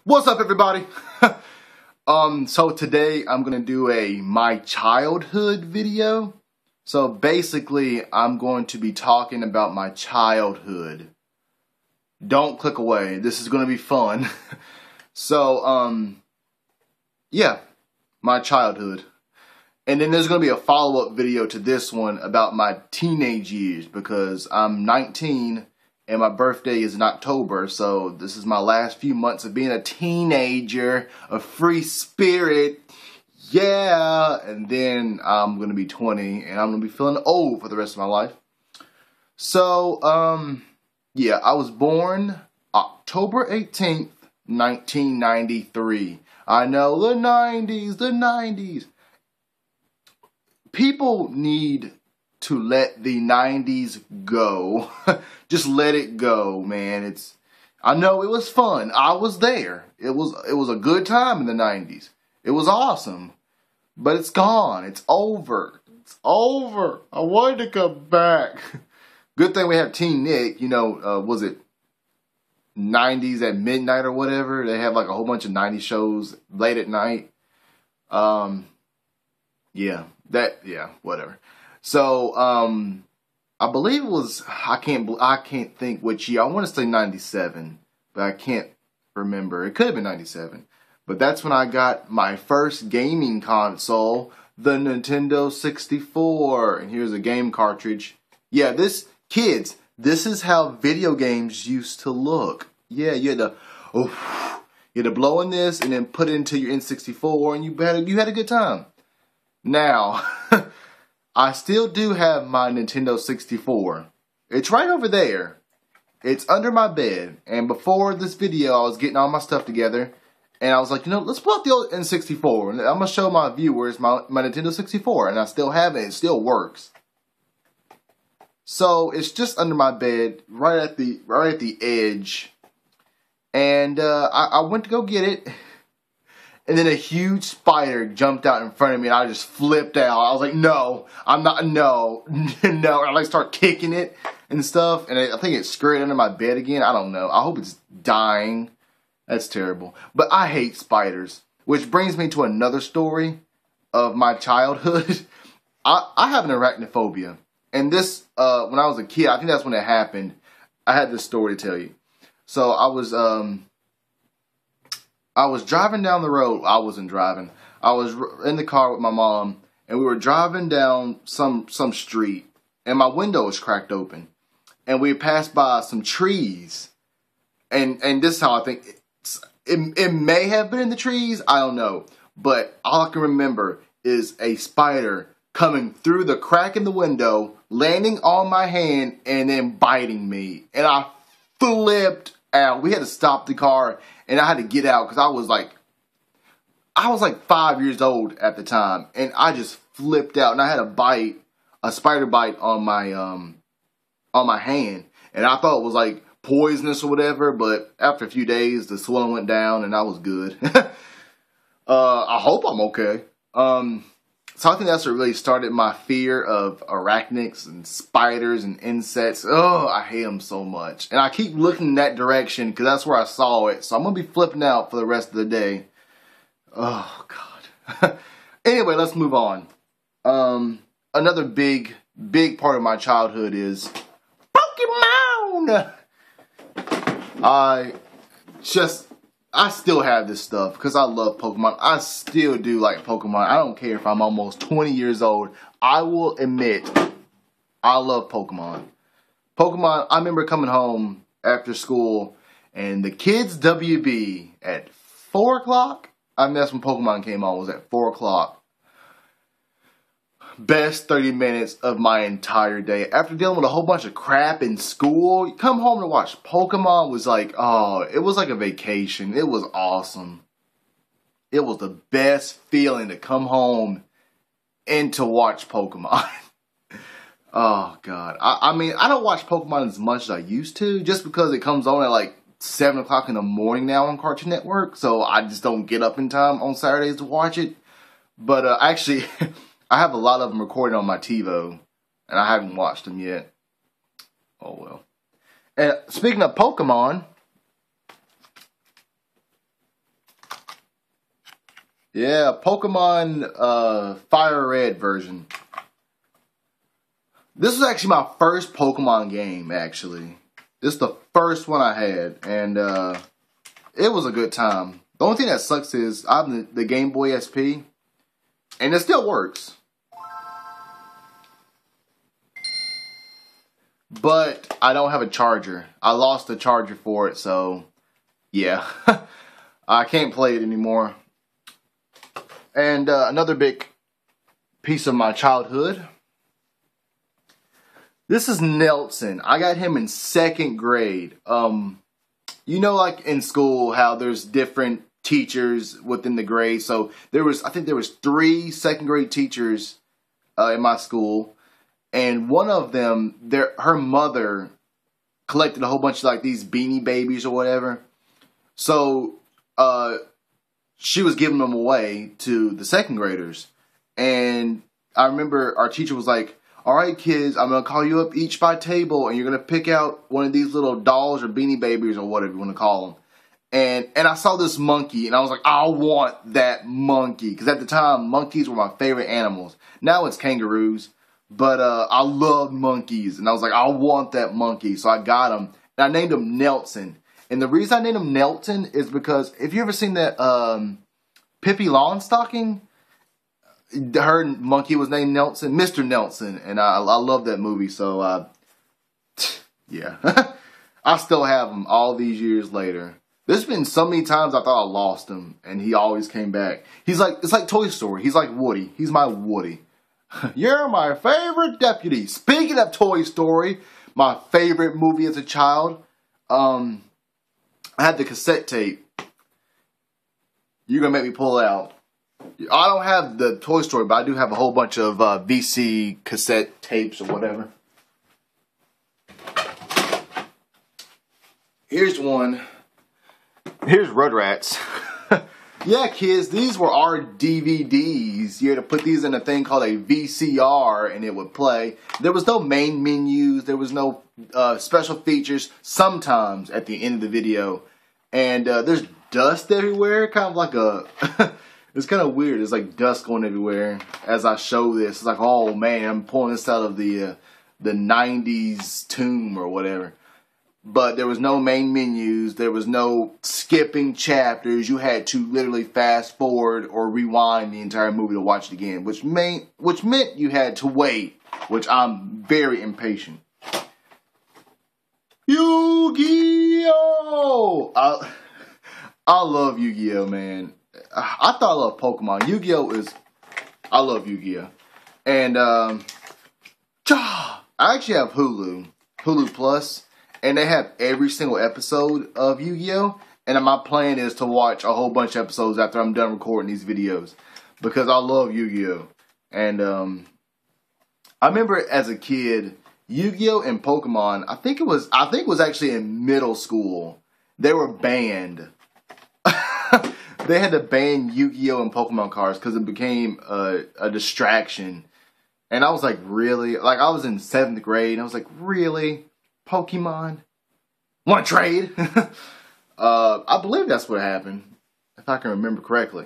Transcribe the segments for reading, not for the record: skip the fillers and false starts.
What's up, everybody? So today I'm gonna do a my childhood video. So basically, I'm going to be talking about my childhood. Don't click away. This is gonna be fun. So, yeah, my childhood. And then there's gonna be a follow-up video to this one about my teenage years because I'm 19. And my birthday is in October, so this is my last few months of being a teenager, a free spirit. Yeah, and then I'm going to be 20, and I'm going to be feeling old for the rest of my life. So, yeah, I was born October 18th, 1993. I know, the 90s. People need to let the 90s go. Just let it go, man. I know it was fun. I was there. It was a good time in the 90s. It was awesome. But it's gone. It's over. It's over. I wanted to come back. Good thing we have Teen Nick. You know, was it 90s at midnight or whatever? They have like a whole bunch of 90s shows late at night. Yeah, whatever. So, I believe it was, I can't think which year. I want to say 97, but I can't remember. It could have been 97. But that's when I got my first gaming console, the Nintendo 64. And here's a game cartridge. Yeah, kids, this is how video games used to look. Yeah, you had to blow in this and then put it into your N64 and you had a good time. Now, I still do have my Nintendo 64. It's right over there. It's under my bed. And before this video, I was getting all my stuff together. And I was like, let's pull out the old N64. And I'm going to show my viewers my Nintendo 64. And I still have it. It still works. So, it's just under my bed, right at the edge. And I went to go get it. And then a huge spider jumped out in front of me and I just flipped out. I was like, no, I'm not, no. And I like start kicking it and stuff. And I think it scurried under my bed again. I don't know. I hope it's dying. That's terrible. But I hate spiders. Which brings me to another story of my childhood. I have an arachnophobia. And this, when I was a kid, I think that's when it happened. I had this story to tell you. So I was driving down the road. I wasn't driving. I was in the car with my mom, and we were driving down some street, and my window was cracked open, and we passed by some trees, and this is how I think it may have been in the trees. I don't know, but all I can remember is a spider coming through the crack in the window, landing on my hand, and then biting me, and I flipped out. We had to stop the car. And I had to get out because I was like 5 years old at the time, and I just flipped out. And I had a spider bite on my hand, and I thought it was like poisonous or whatever. But after a few days, the swelling went down, and I was good. I hope I'm okay. So I think that's what really started my fear of arachnids and spiders and insects. Oh, I hate them so much. And I keep looking in that direction because that's where I saw it. So I'm going to be flipping out for the rest of the day. Oh, God. Anyway, let's move on. Another big part of my childhood is Pokemon! I still have this stuff because I love Pokemon. I still do like Pokemon. I don't care if I'm almost 20 years old. I will admit, I love Pokemon. Pokemon, I remember coming home after school and the kids' WB at 4 o'clock. I mean, that's when Pokemon came on, was at 4 o'clock. Best 30 minutes of my entire day. After dealing with a whole bunch of crap in school, you come home to watch Pokemon was like, oh, it was like a vacation. It was awesome. It was the best feeling to come home and to watch Pokemon. Oh, God. I mean, I don't watch Pokemon as much as I used to, just because it comes on at like 7 o'clock in the morning now on Cartoon Network, so I just don't get up in time on Saturdays to watch it. But actually... I have a lot of them recorded on my TiVo, and I haven't watched them yet. Oh, well. And speaking of Pokemon, Yeah, Pokemon Fire Red version. This was actually my first Pokemon game, actually. This is the first one I had, and it was a good time. The only thing that sucks is I have the Game Boy SP, and it still works. But I don't have a charger. I lost the charger for it, so yeah. I can't play it anymore. And another big piece of my childhood. This is Nelson. I got him in 2nd grade. You know, like in school, how there's different teachers within the grade. So I think there was 3 2nd grade teachers in my school, and one of them, her mother collected a whole bunch of like these Beanie Babies or whatever. So she was giving them away to the 2nd graders, and I remember our teacher was like, "All right, kids, I'm going to call you up each by table, and you're going to pick out one of these little dolls or Beanie Babies or whatever you want to call them." And I saw this monkey, and I was like, I want that monkey. Because at the time, monkeys were my favorite animals. Now it's kangaroos. But I loved monkeys, and I was like, I want that monkey. So I got him, and I named him Nelson. And the reason I named him Nelson is because, if you ever seen that Pippi Longstocking, her monkey was named Nelson, Mr. Nelson, and I love that movie. So yeah, I still have him all these years later. There's been so many times I thought I lost him, and he always came back. It's like Toy Story. He's like Woody. He's my Woody. You're my favorite deputy. Speaking of Toy Story, my favorite movie as a child, I had the cassette tape. You're going to make me pull it out. I don't have the Toy Story, but I do have a whole bunch of VC cassette tapes or whatever. Here's one. Here's Rugrats. Yeah, kids, these were our DVDs. You had to put these in a thing called a VCR, and it would play. There was no main menus. There was no special features. Sometimes at the end of the video, and there's dust everywhere. Kind of like a. It's kind of weird. There's like dust going everywhere as I show this. It's like, oh man, I'm pulling this out of the 90's tomb or whatever. But there was no main menus. There was no skipping chapters. You had to literally fast forward or rewind the entire movie to watch it again, which meant you had to wait, which I'm very impatient. Yu-Gi-Oh! I love Yu-Gi-Oh, man. I thought I loved Pokemon. Yu-Gi-Oh is... I love Yu-Gi-Oh. And, I actually have Hulu Plus. And they have every single episode of Yu-Gi-Oh! And my plan is to watch a whole bunch of episodes after I'm done recording these videos. Because I love Yu-Gi-Oh! And I remember as a kid, Yu-Gi-Oh! And Pokemon, I think it was actually in middle school. They were banned. They had to ban Yu-Gi-Oh! And Pokemon cards because it became a distraction. And I was like, really? Like, I was in 7th grade, and I was like, really? Pokemon? Want to trade? I believe that's what happened, if I can remember correctly.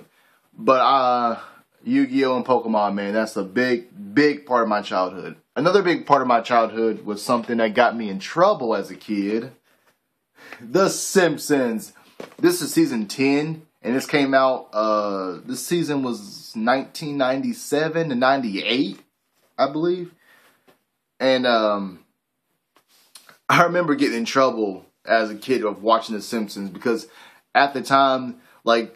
But Yu-Gi-Oh! And Pokemon, man, that's a big part of my childhood. Another big part of my childhood was something that got me in trouble as a kid. The Simpsons. This is season 10, and this came out, this season was 1997 to 98, I believe. And, I remember getting in trouble as a kid of watching The Simpsons because at the time, like,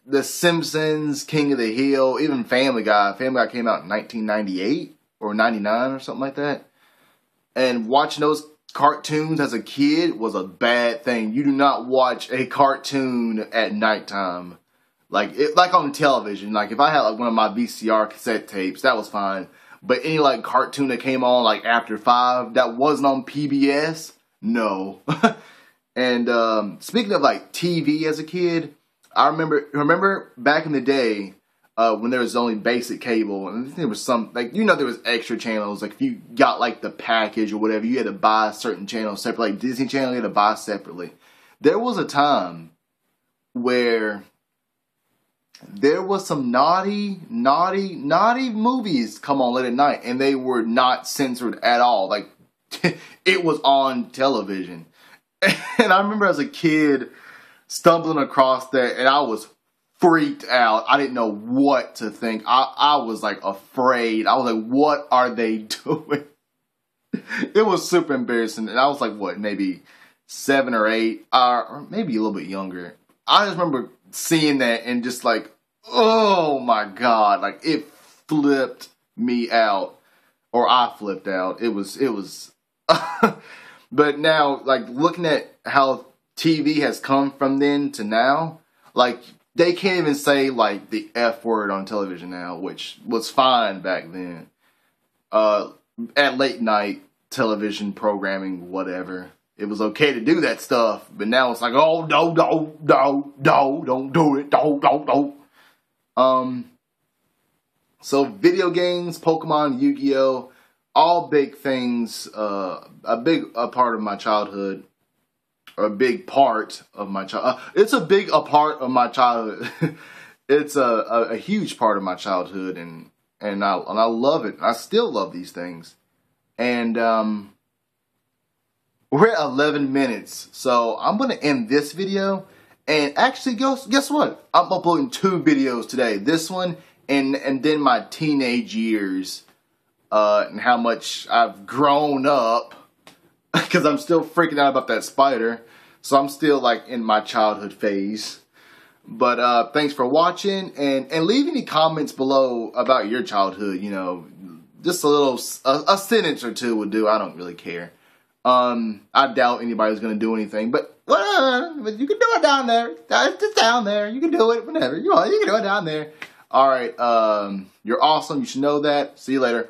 The Simpsons, King of the Hill, even Family Guy. Family Guy came out in 1998 or 99 or something like that. And watching those cartoons as a kid was a bad thing. You do not watch a cartoon at nighttime. Like on television. Like, if I had like one of my VCR cassette tapes, that was fine. But any like cartoon that came on like after 5 that wasn't on PBS, no. And speaking of like TV as a kid, I remember back in the day when there was only basic cable, and there was some like there was extra channels. Like if you got like the package or whatever, you had to buy certain channels separately. Like Disney Channel, you had to buy separately. There was a time where there was some naughty movies come on late at night, and they were not censored at all. Like, it was on television. And I remember as a kid stumbling across that, and I was freaked out. I didn't know what to think. I was like afraid. I was like, what are they doing? It was super embarrassing. And I was like, what, maybe 7 or 8, or maybe a little bit younger. I just remember seeing that and just like, oh my God, like it flipped me out, or I flipped out. It was, but now, like, looking at how TV has come from then to now, like, they can't even say like the F word on television now, which was fine back then. At late night television programming, whatever. It was okay to do that stuff, but now it's like, oh, no, don't do it, don't. So video games, Pokemon, Yu-Gi-Oh, all big things, a part of my childhood, or a big part of my child. It's a big a part of my childhood. It's a huge part of my childhood, and I love it. I still love these things, and we're at 11 minutes, so I'm going to end this video. And actually, guess what? I'm uploading 2 videos today. This one and then my teenage years, and how much I've grown up, because I'm still freaking out about that spider. So I'm still like in my childhood phase. But thanks for watching, and leave any comments below about your childhood. You know, just a sentence or 2 would do. I don't really care. I doubt anybody's going to do anything, but whatever. You can do it down there. It's just down there. You can do it whenever you want. You can do it down there. All right. You're awesome. You should know that. See you later.